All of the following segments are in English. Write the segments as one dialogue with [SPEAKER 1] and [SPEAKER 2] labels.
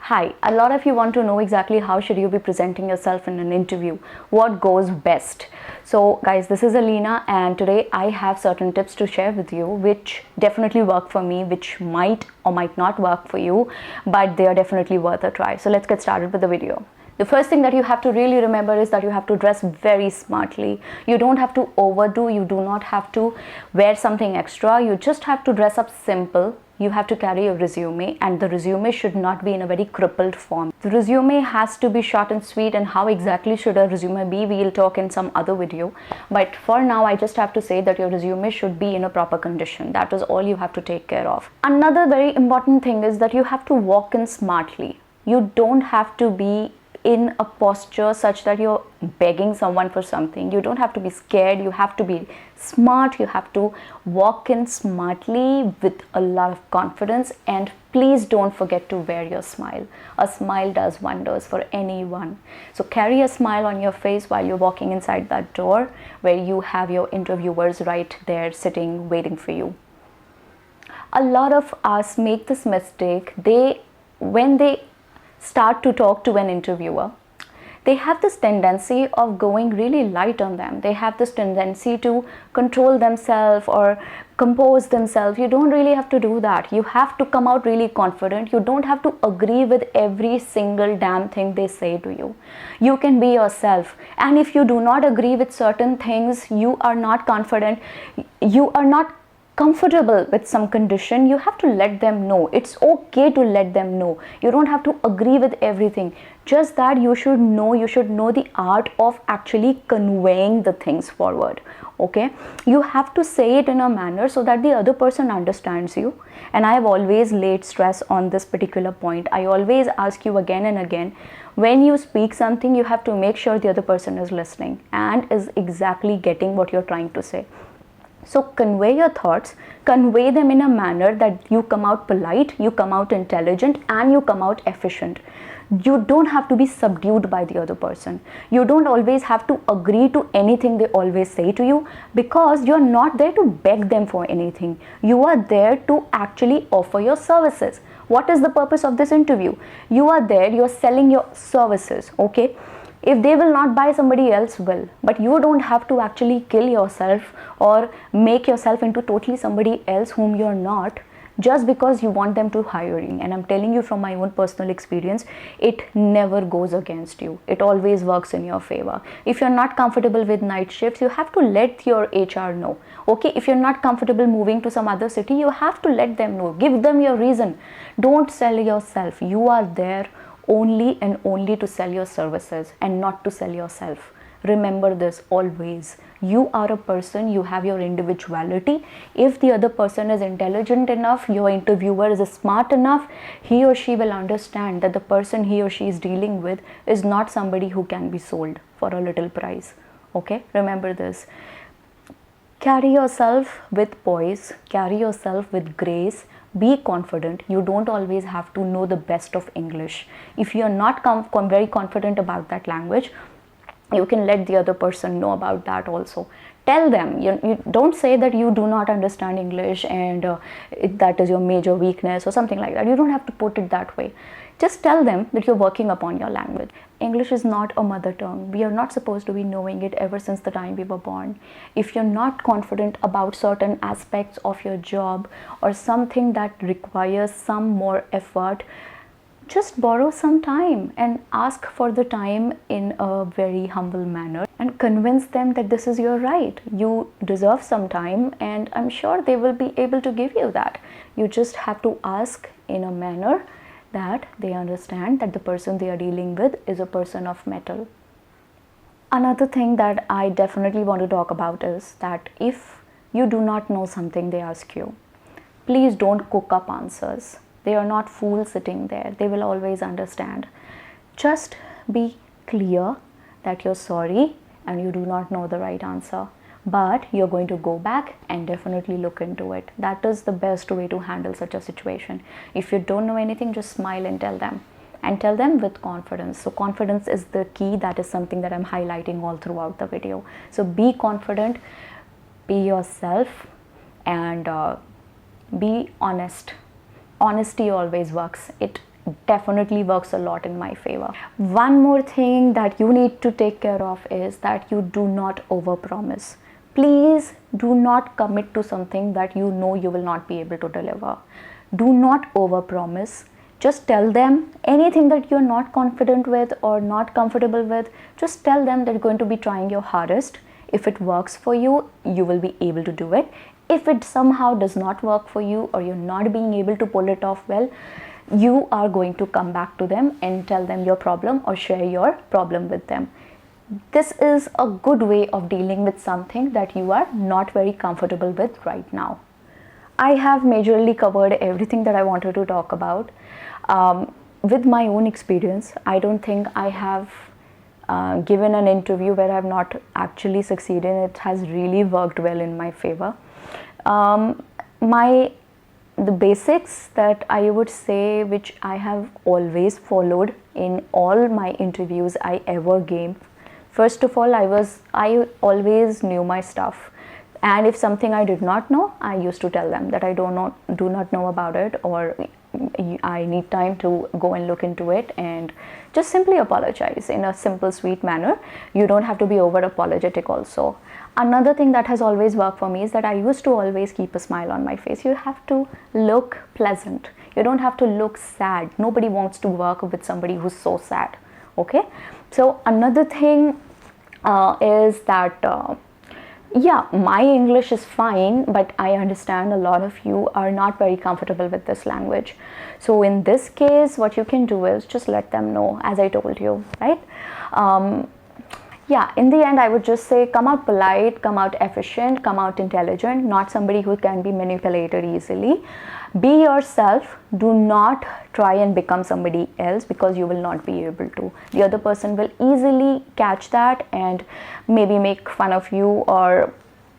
[SPEAKER 1] Hi, a lot of you want to know exactly how should you be presenting yourself in an interview, what goes best. So guys, this is Alina and today I have certain tips to share with you which definitely work for me, which might or might not work for you, but they are definitely worth a try. So let's get started with the video. The first thing that you have to really remember is that you have to dress very smartly. You don't have to overdo, you do not have to wear something extra, you just have to dress up simple. You have to carry a resume and the resume should not be in a very crippled form. The resume has to be short and sweet, and how exactly should a resume be, we'll talk in some other video. But for now, I just have to say that your resume should be in a proper condition. That is all you have to take care of. Another very important thing is that you have to walk in smartly. You don't have to be in a posture such that you're begging someone for something. You don't have to be scared, you have to be smart, you have to walk in smartly with a lot of confidence, and please don't forget to wear your smile. A smile does wonders for anyone. So carry a smile on your face while you're walking inside that door where you have your interviewers right there sitting waiting for you. A lot of us make this mistake. When they start to talk to an interviewer, they have this tendency of going really light on them. They have this tendency to control themselves or compose themselves. You don't really have to do that. You have to come out really confident. You don't have to agree with every single damn thing they say to you. You can be yourself, and if you do not agree with certain things, you are not confident, you are not comfortable with some condition, you have to let them know. It's okay to let them know. You don't have to agree with everything. Just that you should know the art of actually conveying the things forward. Okay, you have to say it in a manner so that the other person understands you. And I have always laid stress on this particular point. I always ask you again and again, when you speak something, you have to make sure the other person is listening and is exactly getting what you're trying to say. So convey your thoughts, convey them in a manner that you come out polite, you come out intelligent, and you come out efficient. You don't have to be subdued by the other person. You don't always have to agree to anything they always say to you, because you're not there to beg them for anything. You are there to actually offer your services. What is the purpose of this interview? You are there, you're selling your services, okay? If they will not buy, somebody else will. But you don't have to actually kill yourself or make yourself into totally somebody else whom you're not, just because you want them to hire you. And I'm telling you from my own personal experience, it never goes against you. It always works in your favor. If you're not comfortable with night shifts, you have to let your HR know. Okay, if you're not comfortable moving to some other city, you have to let them know. Give them your reason. Don't sell yourself. You are there only and only to sell your services and not to sell yourself. Remember this always. You are a person, you have your individuality. If the other person is intelligent enough, your interviewer is smart enough, he or she will understand that the person he or she is dealing with is not somebody who can be sold for a little price. Okay, remember this. Carry yourself with poise, carry yourself with grace. Be confident. You don't always have to know the best of English. If you're not very confident about that language, you can let the other person know about that also. Tell them. You don't say that you do not understand English and that is your major weakness or something like that. You don't have to put it that way. Just tell them that you're working upon your language. English is not a mother tongue. We are not supposed to be knowing it ever since the time we were born. If you're not confident about certain aspects of your job or something that requires some more effort, just borrow some time and ask for the time in a very humble manner and convince them that this is your right. You deserve some time, and I'm sure they will be able to give you that. You just have to ask in a manner that they understand that the person they are dealing with is a person of metal. Another thing that I definitely want to talk about is that if you do not know something they ask you, please don't cook up answers. They are not fools sitting there. They will always understand. Just be clear that you're sorry and you do not know the right answer, but you're going to go back and definitely look into it. That is the best way to handle such a situation. If you don't know anything, just smile and tell them. And tell them with confidence. So confidence is the key. That is something that I'm highlighting all throughout the video. So be confident, be yourself, and be honest. Honesty always works. It definitely works a lot in my favor. One more thing that you need to take care of is that you do not overpromise. Please do not commit to something that you know you will not be able to deliver. Do not overpromise. Just tell them anything that you're not confident with or not comfortable with. Just tell them that you're going to be trying your hardest. If it works for you, you will be able to do it. If it somehow does not work for you or you're not being able to pull it off well, you are going to come back to them and tell them your problem or share your problem with them. This is a good way of dealing with something that you are not very comfortable with right now. I have majorly covered everything that I wanted to talk about. With my own experience, I don't think I have given an interview where I have not actually succeeded. It has really worked well in my favor. The basics that I would say, which I have always followed in all my interviews I ever gave. First of all, I always knew my stuff, and if something I did not know, I used to tell them that I do not know about it, or I need time to go and look into it, and just simply apologize in a simple, sweet manner. You don't have to be over apologetic also. Another thing that has always worked for me is that I used to always keep a smile on my face. You have to look pleasant. You don't have to look sad. Nobody wants to work with somebody who's so sad. Okay? So another thing is that yeah, my English is fine, but I understand a lot of you are not very comfortable with this language. So in this case, what you can do is just let them know, as I told you, right? Yeah, in the end, I would just say come out polite, come out efficient, come out intelligent, not somebody who can be manipulated easily. Be yourself. Do not try and become somebody else, because you will not be able to. The other person will easily catch that and maybe make fun of you or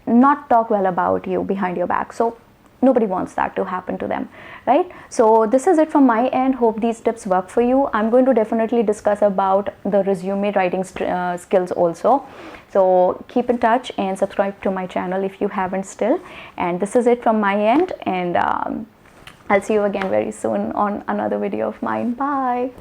[SPEAKER 1] not talk well about you behind your back. So nobody wants that to happen to them, right? So this is it from my end. Hope these tips work for you. I'm going to definitely discuss about the resume writing skills also. So keep in touch and subscribe to my channel if you haven't still. And this is it from my end, and I'll see you again very soon on another video of mine. Bye.